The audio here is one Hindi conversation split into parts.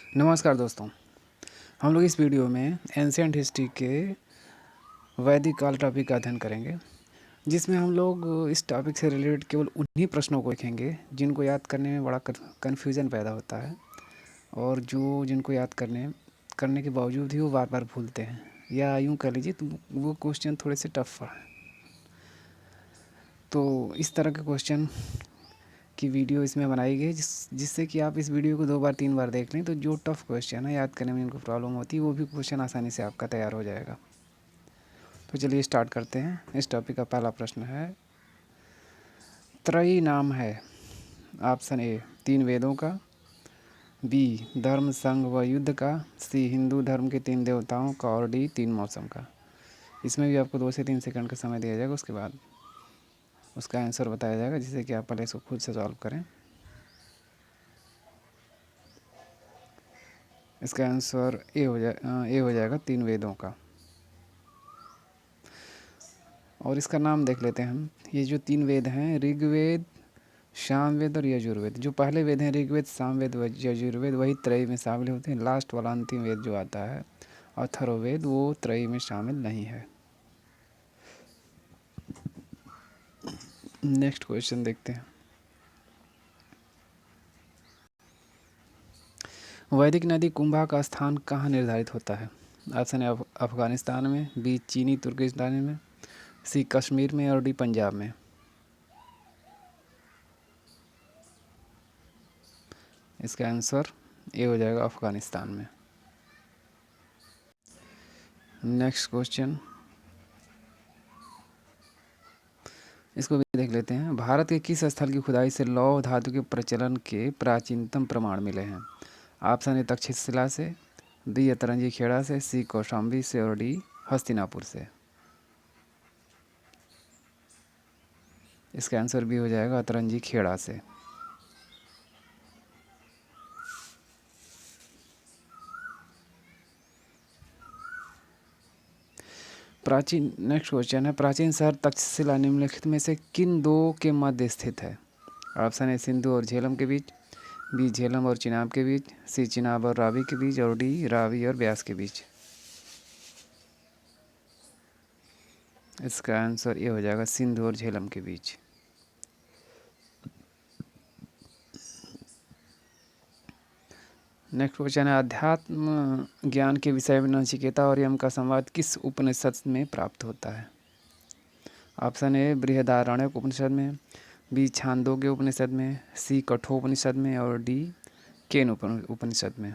नमस्कार दोस्तों। हम लोग इस वीडियो में एंशिएंट हिस्ट्री के वैदिक काल टॉपिक का अध्ययन करेंगे, जिसमें हम लोग इस टॉपिक से रिलेटेड केवल उन्हीं प्रश्नों को देखेंगे जिनको याद करने में बड़ा कन्फ्यूज़न पैदा होता है और जिनको याद करने के बावजूद ही वो बार बार भूलते हैं, या यूँ कह लीजिए तो वो क्वेश्चन थोड़े से टफ है। तो इस तरह के क्वेश्चन की वीडियो इसमें बनाई गई जिससे कि आप इस वीडियो को 2 बार 3 बार देख लें, तो जो टफ़ क्वेश्चन है याद करने में इनको प्रॉब्लम होती है, वो भी क्वेश्चन आसानी से आपका तैयार हो जाएगा। तो चलिए स्टार्ट करते हैं। इस टॉपिक का पहला प्रश्न है, त्रयी नाम है। ऑप्शन ए 3 वेदों का, बी धर्म संघ व युद्ध का, सी हिंदू धर्म के 3 देवताओं का, और डी 3 मौसम का। इसमें भी आपको 2 से 3 सेकंड का समय दिया जाएगा, उसके बाद उसका आंसर बताया जाएगा, जिससे कि आप पहले इसको खुद से सॉल्व करें। इसका आंसर ए हो जाएगा 3 वेदों का। और इसका नाम देख लेते हैं हम। ये जो 3 वेद हैं, ऋग्वेद, सामवेद और यजुर्वेद। जो पहले वेद हैं ऋग्वेद, सामवेद व यजुर्वेद, वही त्रयी में शामिल होते हैं। लास्ट वाला अंतिम वेद जो आता है अथर्ववेद, वो त्रयी में शामिल नहीं है। नेक्स्ट क्वेश्चन देखते हैं। वैदिक नदी कुंभा का स्थान कहाँ निर्धारित होता है? ऑप्शन है अफगानिस्तान में, बी चीनी तुर्किस्तान में, सी कश्मीर में, और डी पंजाब में। इसका आंसर ए हो जाएगा अफगानिस्तान में। नेक्स्ट क्वेश्चन, इसको भी देख लेते हैं। भारत के किस स्थल की खुदाई से लौह धातु के प्रचलन के प्राचीनतम प्रमाण मिले हैं? ऑप्शन ए तक्षशिला से, बी अतरंजी खेड़ा से, सी कौशाम्बी से, और डी हस्तिनापुर से। इसका आंसर भी हो जाएगा अतरंजी खेड़ा से। नेक्स्ट क्वेश्चन है, प्राचीन शहर तक्षशिला निम्नलिखित में से किन दो के मध्य स्थित है? ऑप्शन है सिंधु और झेलम के बीच, बी झेलम और चिनाब के बीच, सी चिनाब और रावी के बीच, और डी रावी और ब्यास के बीच। इसका आंसर ये हो जाएगा सिंधु और झेलम के बीच। नेक्स्ट क्वेश्चन है, अध्यात्म ज्ञान के विषय में नचिकेता और यम का संवाद किस उपनिषद में प्राप्त होता है? ऑप्शन ए बृहदारण्यक उपनिषद में, बी छांदोग्य उपनिषद में, सी कठोपनिषद में, और डी केन उपनिषद में।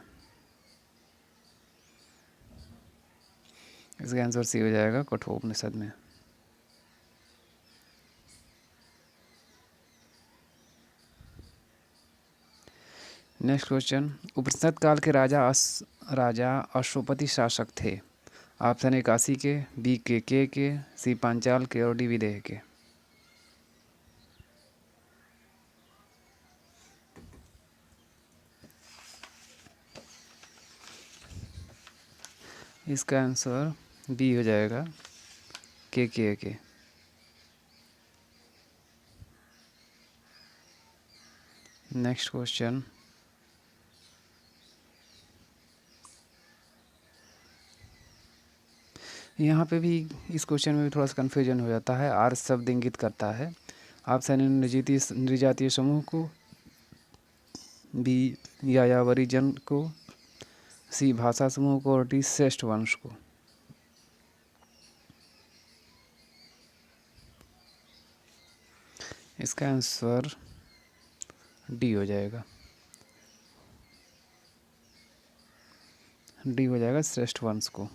इसका आंसर सी हो जाएगा कठोपनिषद में। नेक्स्ट क्वेश्चन, उपनिषद काल के राजा अश्वपति शासक थे। ऑप्शन ए काशी के, बी के, सी पांचाल के, और डी विदेह के। इसका आंसर बी हो जाएगा के। नेक्स्ट क्वेश्चन, यहाँ पे भी इस क्वेश्चन में भी थोड़ा सा कन्फ्यूजन हो जाता है। आर्य शब्द इंगित करता है। ऑप्शन ए नृजातीय समूह को, बी यायावरी जन को, सी भाषा समूह को, और डी श्रेष्ठ वंश को। इसका आंसर डी हो जाएगा, डी हो जाएगा श्रेष्ठ वंश को।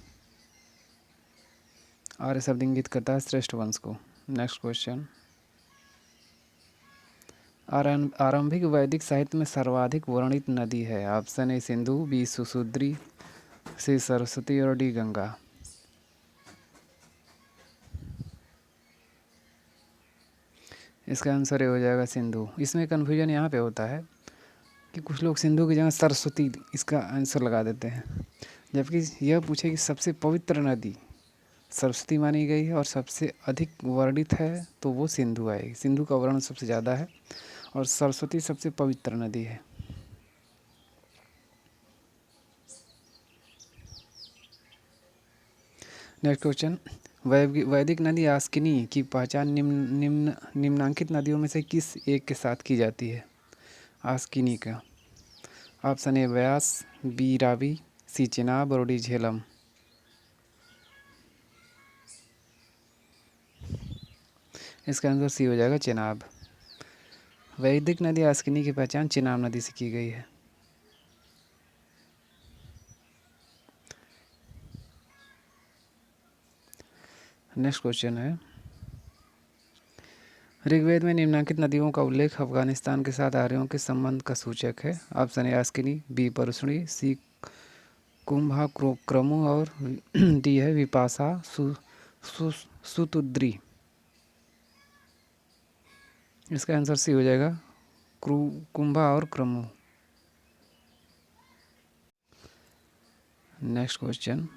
आर्य शब्द इंगित करता है श्रेष्ठ वंश को। नेक्स्ट क्वेश्चन, आरंभिक वैदिक साहित्य में सर्वाधिक वर्णित नदी है। ऑप्शन ए सिंधु, बी सुशुद्री, सी सरस्वती, और डी गंगा। इसका आंसर ये हो जाएगा सिंधु। इसमें कन्फ्यूजन यहाँ पे होता है कि कुछ लोग सिंधु की जगह सरस्वती इसका आंसर लगा देते हैं, जबकि यह पूछे कि सबसे पवित्र नदी सरस्वती मानी गई है और सबसे अधिक वर्णित है तो वो सिंधु आएगी। सिंधु का वर्णन सबसे ज़्यादा है और सरस्वती सबसे पवित्र नदी है। नेक्स्ट क्वेश्चन, वैदिक नदी आस्किनी की पहचान निम्नलिखित नदियों में से किस एक के साथ की जाती है? आस्किनी का option A Vyas, B Ravi, C Chenab और डी झेलम। इसका आंसर सी हो जाएगा चिनाब। वैदिक नदी आस्किनी की पहचान चिनाब नदी से की गई है। नेक्स्ट क्वेश्चन है, ऋग्वेद में निम्नलिखित नदियों का उल्लेख अफगानिस्तान के साथ आर्यों के संबंध का सूचक है? ऑप्शन ए आस्किनी, बी परुष्णी, सी कुंभा क्रमु और डी है विपाशा सुतुद्री। इसका आंसर सी हो जाएगा कुंभा और क्रमु। नेक्स्ट क्वेश्चन,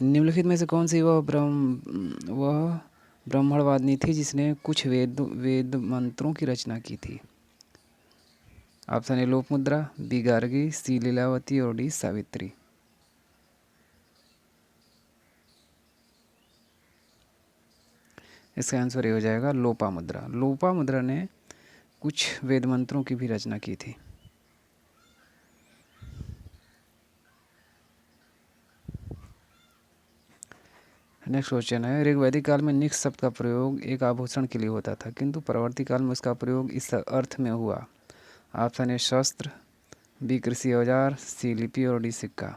निम्नलिखित में से कौन सी वह ब्राह्मणवादिनी थी जिसने कुछ वेद मंत्रों की रचना की थी? Option A Lopamudra, B Gargi, C Lilavati और डी सावित्री। इसका आंसर ये हो जाएगा लोपामुद्रा। लोपामुद्रा ने कुछ वेद मंत्रों की भी रचना की थी। नेक्स्ट क्वेश्चन है, ऋग्वैदिक काल में निक्ष शब्द का प्रयोग एक आभूषण के लिए होता था, किंतु परवर्ती काल में उसका प्रयोग इस अर्थ में हुआ? ऑप्शन ए शस्त्र, बी कृषि औजार, सी लिपि और डी सिक्का।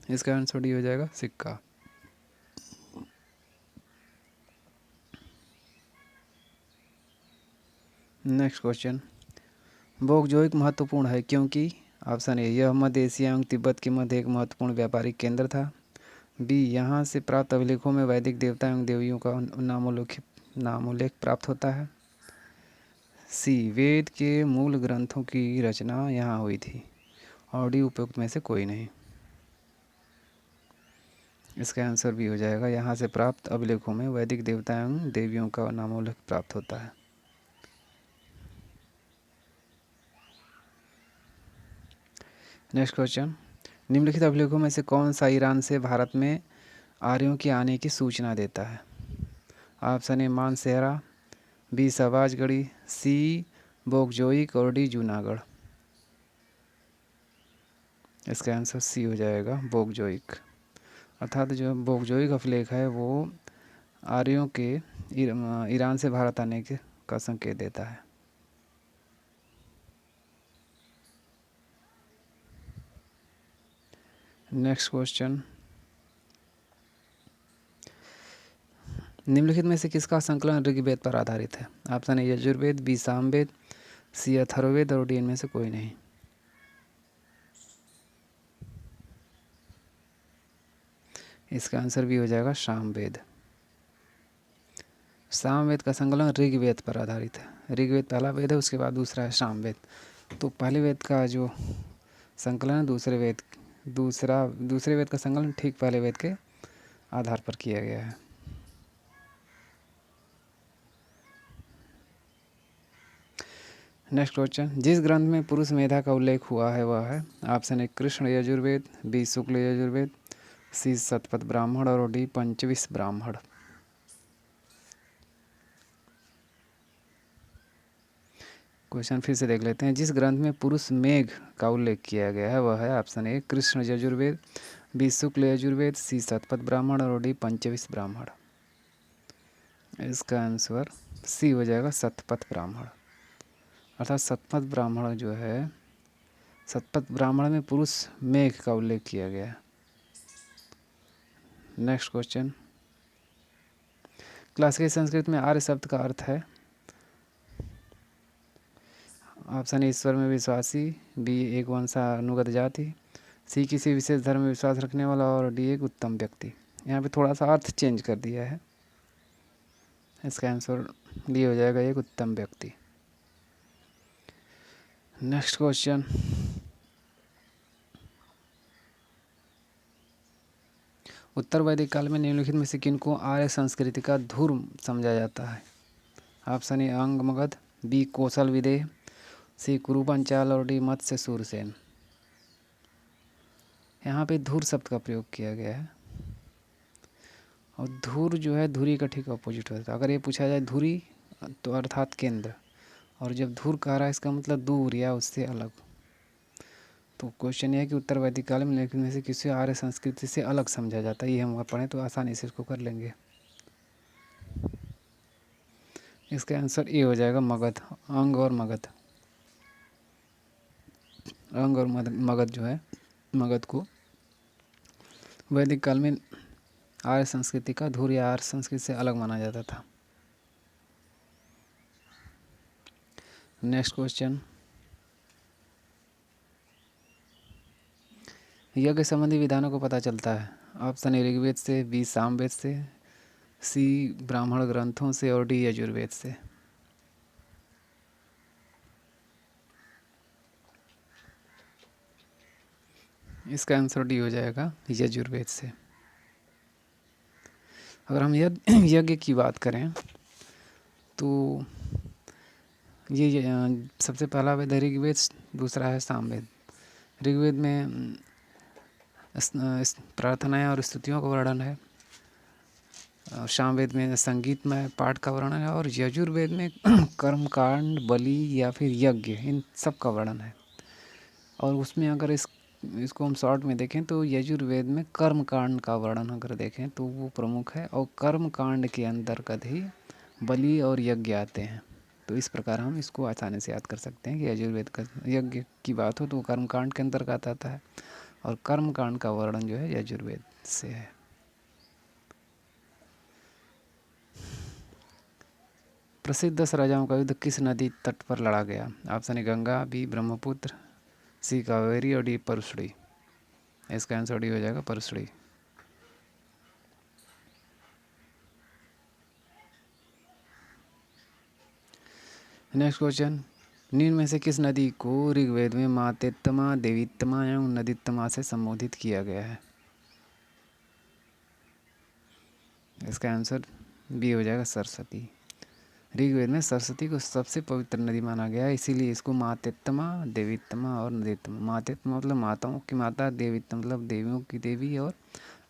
इसका आंसर डी हो जाएगा सिक्का। नेक्स्ट क्वेश्चन, बोगजोइक महत्वपूर्ण है क्योंकि? ऑप्शन ए यह मध्य एशिया एवं तिब्बत के मध्य एक महत्वपूर्ण व्यापारिक केंद्र था, बी यहाँ से प्राप्त अभिलेखों में वैदिक देवता एवं देवियों का नामोल्लेख प्राप्त होता है, सी वेद के मूल ग्रंथों की रचना यहाँ हुई थी और डी उपयुक्त में से कोई नहीं। इसका आंसर भी हो जाएगा यहाँ से प्राप्त अभिलेखों में वैदिक देवता एवं देवियों का नामोल्लेख प्राप्त होता है। नेक्स्ट क्वेश्चन, निम्नलिखित अभिलेखों में से कौन सा ईरान से भारत में आर्यों के आने की सूचना देता है? ऑप्शन ए मानसेहरा, बी सवाजगढ़ी, सी बोगजोइक और डी जूनागढ़। इसका आंसर सी हो जाएगा बोगजोइक। अर्थात जो बोगजोइक अभिलेख है वो आर्यों के ईरान से भारत आने के का संकेत देता है। नेक्स्ट क्वेश्चन, निम्नलिखित में से किसका संकलन ऋग्वेद पर आधारित है? Option A Yajurveda, B Samaveda, C Atharvaveda और डी इनमें से कोई नहीं। इसका आंसर भी हो जाएगा सामवेद। सामवेद का संकलन ऋग्वेद पर आधारित है। ऋग्वेद पहला वेद है, उसके बाद दूसरा है सामवेद। तो पहले वेद का जो संकलन है दूसरे वेद का संकलन ठीक पहले वेद के आधार पर किया गया है। नेक्स्ट क्वेश्चन, जिस ग्रंथ में पुरुष मेधा का उल्लेख हुआ है वह है? Option A Krishna Yajurveda, B Shukla Yajurveda, C Shatapatha Brahmana और डी पंचविश ब्राह्मण। क्वेश्चन फिर से देख लेते हैं, जिस ग्रंथ में पुरुष मेघ का उल्लेख किया गया है वह है? Option A Krishna Yajurveda, B Shukla Yajurveda, C Shatapatha Brahmana और डी पंचविश ब्राह्मण। इसका आंसर सी हो जाएगा शतपथ ब्राह्मण। अर्थात शतपथ ब्राह्मण जो है, शतपथ ब्राह्मण में पुरुष मेघ का उल्लेख किया गया है। नेक्स्ट क्वेश्चन, क्लासिकल संस्कृत में आर्य शब्द का अर्थ है? ऑप्शन ए ईश्वर में विश्वासी, बी एक वंशानुगत जाति, सी किसी विशेष धर्म में विश्वास रखने वाला और डी एक उत्तम व्यक्ति। यहाँ पे थोड़ा सा अर्थ चेंज कर दिया है। इसका आंसर डी हो जाएगा एक उत्तम व्यक्ति। नेक्स्ट क्वेश्चन, उत्तर वैदिक काल में निम्नलिखित में से किनको आर्य संस्कृति का धूर्म समझा जाता है? ऑप्शन ए अंग मगध, बी कौशल विदेह, सी कुरु पंचाल और डी मत्स्य सूरसेन। यहाँ पे धुर शब्द का प्रयोग किया गया है और धुर जो है धुरी का ठीक अपोजिट होता है। अगर ये पूछा जाए धुरी तो अर्थात केंद्र, और जब धुर कह रहा है इसका मतलब दूर या उससे अलग। तो क्वेश्चन ये है कि उत्तर वैदिक काल में निम्नलिखित में से किसी आर्य संस्कृति से अलग समझा जाता है। ये हम अगर पढ़ें तो आसानी से इसको कर लेंगे। इसका आंसर ए हो जाएगा मगध। अंग और मगध, अंग और मगध जो है, मगध को वैदिक काल में आर्य संस्कृति का धुर या आर्य संस्कृति से अलग माना जाता था। नेक्स्ट क्वेश्चन, यज्ञ संबंधी विधानों को पता चलता है। ऑप्शन ए ऋग्वेद से, बी सामवेद से, सी ब्राह्मण ग्रंथों से और डी यजुर्वेद से। इसका आंसर डी हो जाएगा यजुर्वेद से। अगर हम यज्ञ की बात करें तो ये सबसे पहला वेद है ऋग्वेद, दूसरा है सामवेद। ऋग्वेद में प्रार्थनाएं और स्तुतियों का वर्णन है, और सामवेद में संगीतमय पाठ का वर्णन है, और यजुर्वेद में कर्मकांड, बलि या फिर यज्ञ, इन सब का वर्णन है। और उसमें अगर इसको हम शॉर्ट में देखें तो यजुर्वेद में कर्मकांड का वर्णन अगर देखें तो वो प्रमुख है, और कर्मकांड के अंतर्गत ही बलि और यज्ञ आते हैं। तो इस प्रकार हम इसको आसानी से याद कर सकते हैं कि यजुर्वेद का यज्ञ की बात हो तो वो कर्मकांड के अंतर्गत आता है, और कर्मकांड का वर्णन जो है यजुर्वेद से है। प्रसिद्ध 10 राजाओं का युद्ध किस नदी तट पर लड़ा गया? Option A Ganga, B Brahmaputra, C Kaveri और डी परसड़ी। इसका आंसर डी हो जाएगा परसड़ी। नेक्स्ट क्वेश्चन, निम्न में से किस नदी को ऋग्वेद में मातेत्तमा, देवीत्तमा एवं नदीत्तमा से संबोधित किया गया है? इसका आंसर बी हो जाएगा सरस्वती। ऋग्वेद में सरस्वती को सबसे पवित्र नदी माना गया है, इसीलिए इसको मातेत्तमा, देवीत्तमा और नदीत्तमा। मातेत्तमा मतलब माताओं की माता, देवीत्तमा मतलब देवियों की देवी, और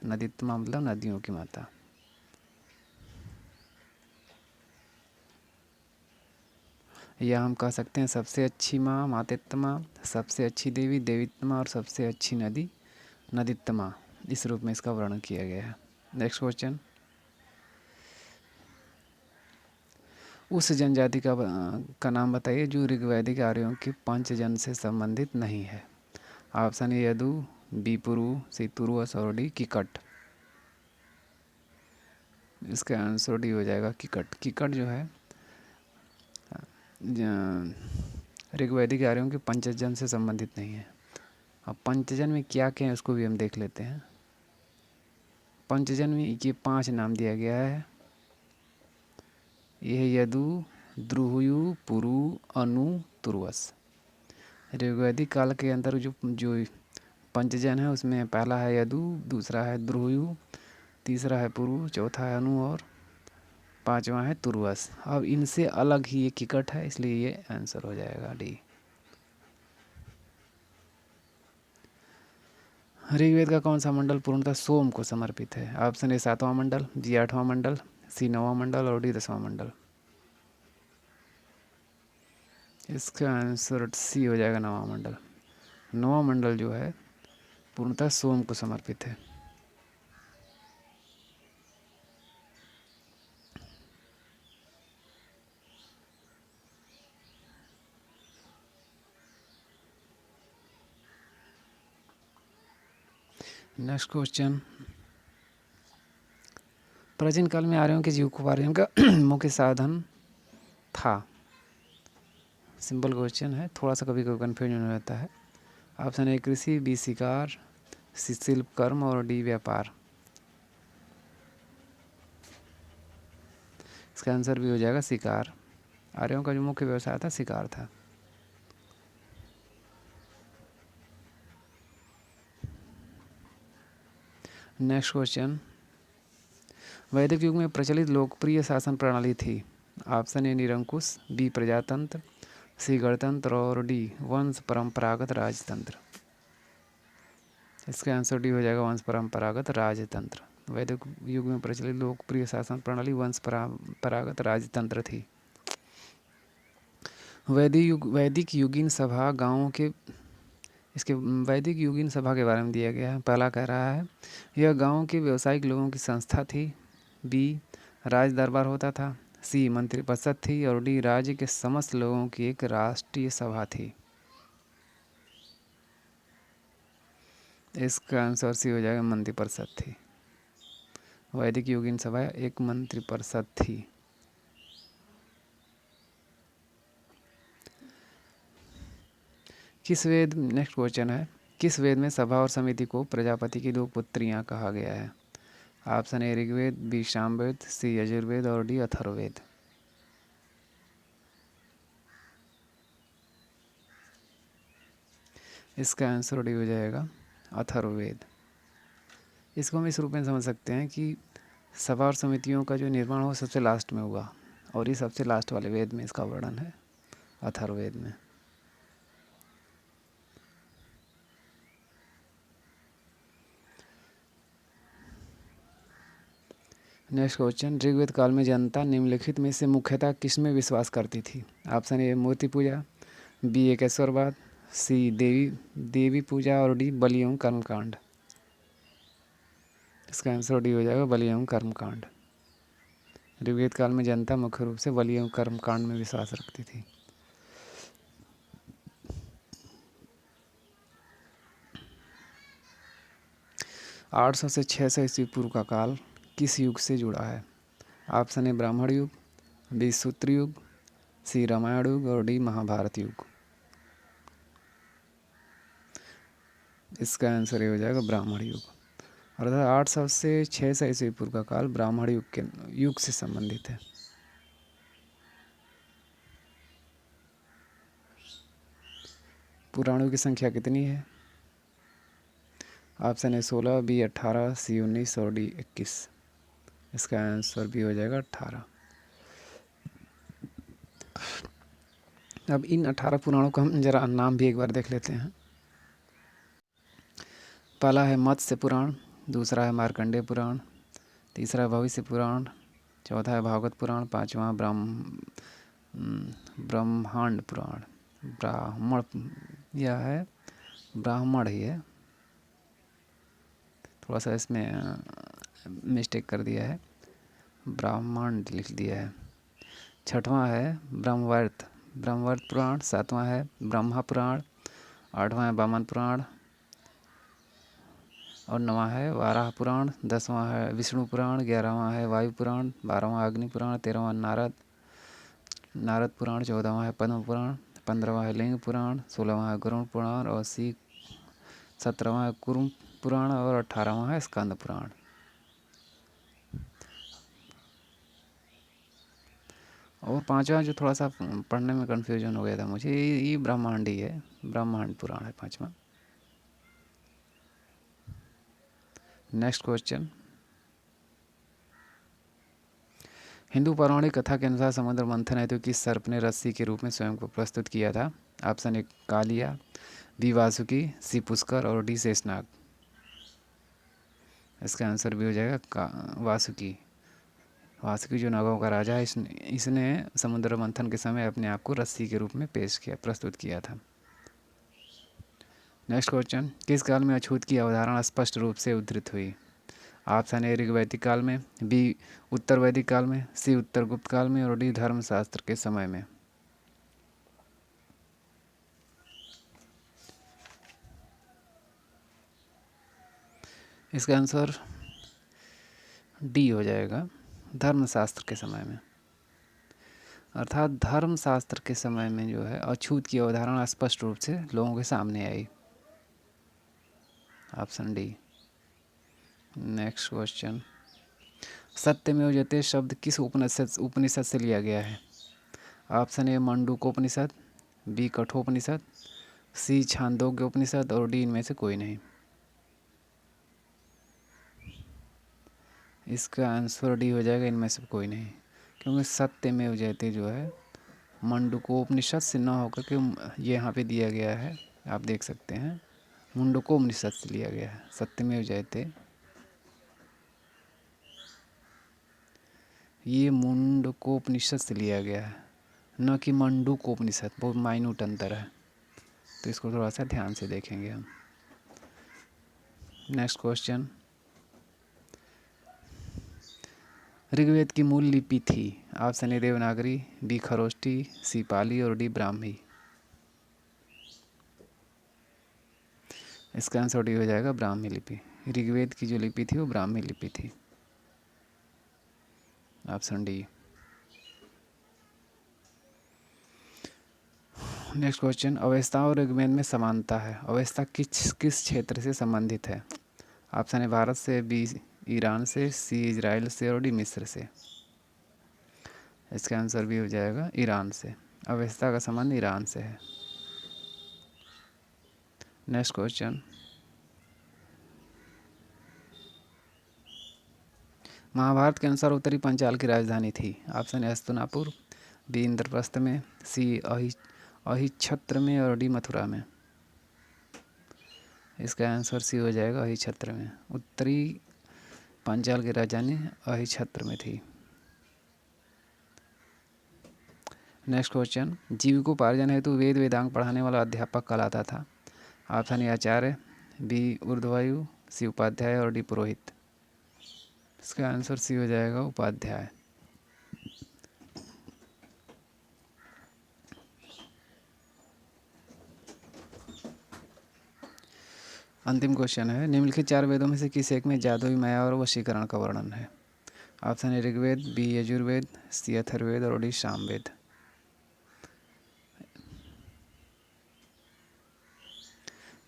नदीत्तमा मतलब नदियों की माता। या हम कह सकते हैं सबसे अच्छी माँ मातेत्तमा, सबसे अच्छी देवी देवीत्तमा, और सबसे अच्छी नदी नदीत्तमा। इस रूप में इसका वर्णन किया गया है। नेक्स्ट क्वेश्चन, उस जनजाति का नाम बताइए जो ऋग्वैदिक आर्यों के पंचजन से संबंधित नहीं है। ऑप्शन ए यदु, बी पुरु, सी तुरुवस और डी किकट। इसका आंसर डी हो जाएगा किकट। किकट जो है ऋग्वैदिक आर्यों के पंचजन से संबंधित नहीं है। अब पंचजन में क्या क्या है उसको भी हम देख लेते हैं। पंचजन में ये 5 नाम दिया गया है। यह है यदु, द्रुहयु, पुरु, अनु, तुर्वस। ऋग्वैदिक काल के अंदर जो पंचजन है उसमें पहला है यदु, दूसरा है द्रुहयु, तीसरा है पुरु, चौथा है अनु और पांचवा है तुर्वस। अब इनसे अलग ही ये किकट है, इसलिए ये आंसर हो जाएगा डी। ऋग्वेद का कौन सा मंडल पूर्णतः सोम को समर्पित है? ऑप्शन ए 7वां मंडल, बी 8वां मंडल, सी 9वां मंडल और डी 10वां मंडल। इसका आंसर सी हो जाएगा 9वां मंडल। 9वां मंडल जो है पूर्णतः सोम को समर्पित है। नेक्स्ट क्वेश्चन, प्राचीन काल में आर्यों के जीविकोपार्जन का मुख्य साधन था? सिंपल क्वेश्चन है, थोड़ा सा कभी कभी कन्फ्यूजन हो जाता है। ऑप्शन ए कृषि, बी शिकार, सी शिल्प कर्म और डी व्यापार। इसका आंसर भी हो जाएगा शिकार। आर्यों का जो मुख्य व्यवसाय था शिकार था। नेक्स्ट क्वेश्चन, वैदिक युग में प्रचलित लोकप्रिय शासन प्रणाली थी? ऑप्शन ए निरंकुश, बी प्रजातंत्र, सी गणतंत्र और डी वंश परंपरागत राजतंत्र। इसका आंसर डी हो जाएगा वंश परंपरागत राजतंत्र। वैदिक युग में प्रचलित लोकप्रिय शासन प्रणाली वंश परंपरागत राजतंत्र थी। वैदिक युगीन सभा गांवों के इसके वैदिक युगीन सभा के बारे में दिया गया है। पहला कह रहा है यह गांव के व्यावसायिक लोगों की संस्था थी, बी राज दरबार होता था, सी मंत्रिपरिषद थी और डी राज्य के समस्त लोगों की एक राष्ट्रीय सभा थी। इसका आंसर सी हो जाएगा मंत्रिपरिषद थी। वैदिक युगीन सभा एक मंत्रिपरिषद थी। नेक्स्ट क्वेश्चन है, किस वेद में सभा और समिति को प्रजापति की दो पुत्रियां कहा गया है? Option A Rigveda, B Samaveda, C Yajurveda और डी अथर्ववेद। इसका आंसर डी हो जाएगा अथर्ववेद। इसको हम इस रूप में समझ सकते हैं कि सभा और समितियों का जो निर्माण हो सबसे लास्ट में हुआ और ये सबसे लास्ट वाले वेद में इसका वर्णन है, अथर्ववेद में। नेक्स्ट क्वेश्चन, ऋग्वेद काल में जनता निम्नलिखित में से मुख्यतः किस में विश्वास करती थी? ऑप्शन ए मूर्ति पूजा, बी एकेश्वरवाद, सी देवी पूजा और डी बलि एवं कर्मकांड। इसका आंसर डी हो जाएगा बलि एवं कर्मकांड। ऋग्वेद काल में जनता मुख्य रूप से बलि एवं कर्मकांड में विश्वास रखती थी। आठ सौ से 600 ईस्वी पूर्व का काल किस युग से जुड़ा है? ऑप्शन ए ब्राह्मण युग, बी सूत्र युग, सी रामायण युग और डी महाभारत युग। इसका आंसर ये हो जाएगा ब्राह्मण युग। अर्थात 800 से 600 ईस्वी पूर्व का काल ब्राह्मण युग से संबंधित है। पुराणों की संख्या कितनी है? ऑप्शन ए 16, बी 18, सी 19 और डी 21। इसका आंसर भी हो जाएगा 18। अब इन 18 पुराणों का हम जरा नाम भी एक बार देख लेते हैं। पहला है मत्स्य पुराण, दूसरा है मार्कंडेय पुराण, तीसरा है भविष्य पुराण, चौथा है भागवत पुराण, पांचवा ब्रह्मांड पुराण। यह है ब्राह्मण ही है, थोड़ा सा इसमें मिस्टेक कर दिया है, ब्राह्मण लिख दिया है। छठवां है ब्रह्मवर्त पुराण, सातवां है ब्रह्मा पुराण, आठवां है वामन पुराण और नौवां है वाराह पुराण, 10वां है विष्णु पुराण, 11वां है वायु पुराण, 12वां अग्नि पुराण, 13वां नारद पुराण, 14वां है पद्म पुराण, 15वां है लिंग पुराण, 16वां है गरुड़ पुराण और 17वां है कुरुम पुराण और 18वां है स्कंद पुराण। और पांचवा जो थोड़ा सा पढ़ने में कन्फ्यूजन हो गया था मुझे, ये ब्रह्मांडी है, ब्रह्मांड पुराण है पांचवा। नेक्स्ट क्वेश्चन, हिंदू पौराणिक कथा के अनुसार समुद्र मंथन हेतु किस सर्प ने रस्सी के रूप में स्वयं को प्रस्तुत किया था? Option A Kaliya, B Vasuki, C Pushkar और डी शेषनाग। इसका आंसर भी हो जाएगा वासुकी। वासुकी जो नागों का राजा है, इसने समुद्र मंथन के समय अपने आप को रस्सी के रूप में प्रस्तुत किया था। नेक्स्ट क्वेश्चन, किस काल में अछूत की अवधारणा स्पष्ट रूप से उद्धृत हुई? ऑप्शन ए ऋग्वैदिक काल में, बी उत्तर वैदिक काल में, सी उत्तर गुप्त काल में और डी धर्मशास्त्र के समय में। इसका आंसर डी हो जाएगा धर्मशास्त्र के समय में। अर्थात धर्मशास्त्र के समय में जो है अछूत की अवधारणा स्पष्ट रूप से लोगों के सामने आई। Option D. नेक्स्ट क्वेश्चन, सत्यमेव जयते शब्द किस उपनिषद से लिया गया है? Option A Mandukopanishad, B Kathopanishad, C Chandogya Upanishad और डी इनमें से कोई नहीं। इसका आंसर डी हो जाएगा इनमें से कोई नहीं। क्योंकि सत्यमेव जयते जो है मंडूकोपनिषद से न होकर के ये यहाँ पे दिया गया है, आप देख सकते हैं मुंडकोपनिषद से लिया गया है। सत्यमेव जयते ये मुंडकोपनिषद से लिया गया है, न कि मंडूकोपनिषद। बहुत माइन्यूट अंतर है, तो इसको थोड़ा सा ध्यान से देखेंगे हम। नेक्स्ट क्वेश्चन, ऋग्वेद की मूल लिपि थी? Option A Devanagari, B Kharosthi, C Pali और डी ब्राह्मी। इसका आंसर डी हो जाएगा ब्राह्मी लिपि। ऋग्वेद की जो लिपि थी वो ब्राह्मी लिपि थी, option D. Next question, Avesta और ऋग्वेद में समानता है। अवेस्ता किस किस क्षेत्र से संबंधित है? ऑप्शन ए भारत से, बी ईरान से, सी इजराइल से और डी मिस्र से। इसका आंसर भी हो जाएगा ईरान से। अवेस्ता का संबंध ईरान से है। नेक्स्ट क्वेश्चन, महाभारत के अनुसार उत्तरी पंचाल की राजधानी थी? Option A Hastinapur, B Indraprastha में, सी अहिच्छत्र में और डी मथुरा में। इसका आंसर सी हो जाएगा अहिच्छत्र में। उत्तरी पांचाल की राजधानी अहिच्छत्र में थी। नेक्स्ट क्वेश्चन, जीविकोपार्जन हेतु वेद वेदांग पढ़ाने वाला अध्यापक कहलाता था? ऑप्शन ए आचार्य, बी ऊर्ध्वायु, सी उपाध्याय और डी पुरोहित। इसका आंसर सी हो जाएगा उपाध्याय। अंतिम क्वेश्चन है, निम्नलिखित चार वेदों में से किस एक में जादुई माया और वशीकरण का वर्णन है? Option A Rigveda, B Yajurveda, C Atharvaveda और डी सामवेद।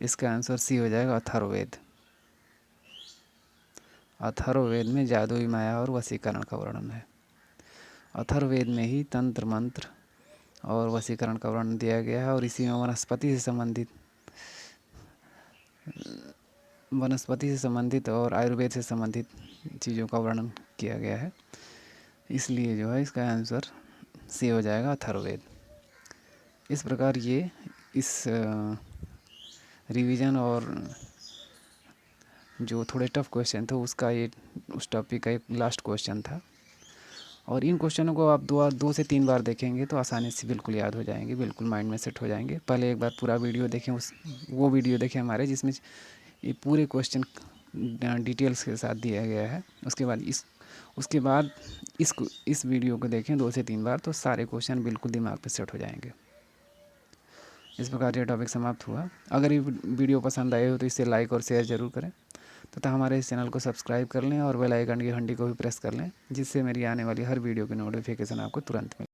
इसका आंसर सी हो जाएगा अथर्ववेद। अथर्ववेद में जादुई माया और वशीकरण का वर्णन है। अथर्ववेद में ही तंत्र मंत्र और वशीकरण का वर्णन दिया गया है, और इसी में वनस्पति से संबंधित और आयुर्वेद से संबंधित चीज़ों का वर्णन किया गया है। इसलिए जो है इसका आंसर सी हो जाएगा अथर्ववेद। इस प्रकार ये इस रिवीजन और जो थोड़े टफ क्वेश्चन थे उसका ये उस टॉपिक का एक लास्ट क्वेश्चन था। और इन क्वेश्चनों को आप 2 से 3 बार देखेंगे तो आसानी से बिल्कुल याद हो जाएंगे, बिल्कुल माइंड में सेट हो जाएंगे। पहले एक बार पूरा वीडियो देखें, वो वीडियो देखें हमारे, जिसमें ये पूरे क्वेश्चन डिटेल्स के साथ दिया गया है। उसके बाद इस वीडियो को देखें 2 से 3 बार, तो सारे क्वेश्चन बिल्कुल दिमाग पे सेट हो जाएंगे। इस प्रकार ये टॉपिक समाप्त हुआ। अगर ये वीडियो पसंद आए हो तो इसे लाइक और शेयर ज़रूर करें, तथा हमारे इस चैनल को सब्सक्राइब कर लें और बेल आइकन की घंटी को भी प्रेस कर लें, जिससे मेरी आने वाली हर वीडियो की नोटिफिकेशन आपको तुरंत मिले।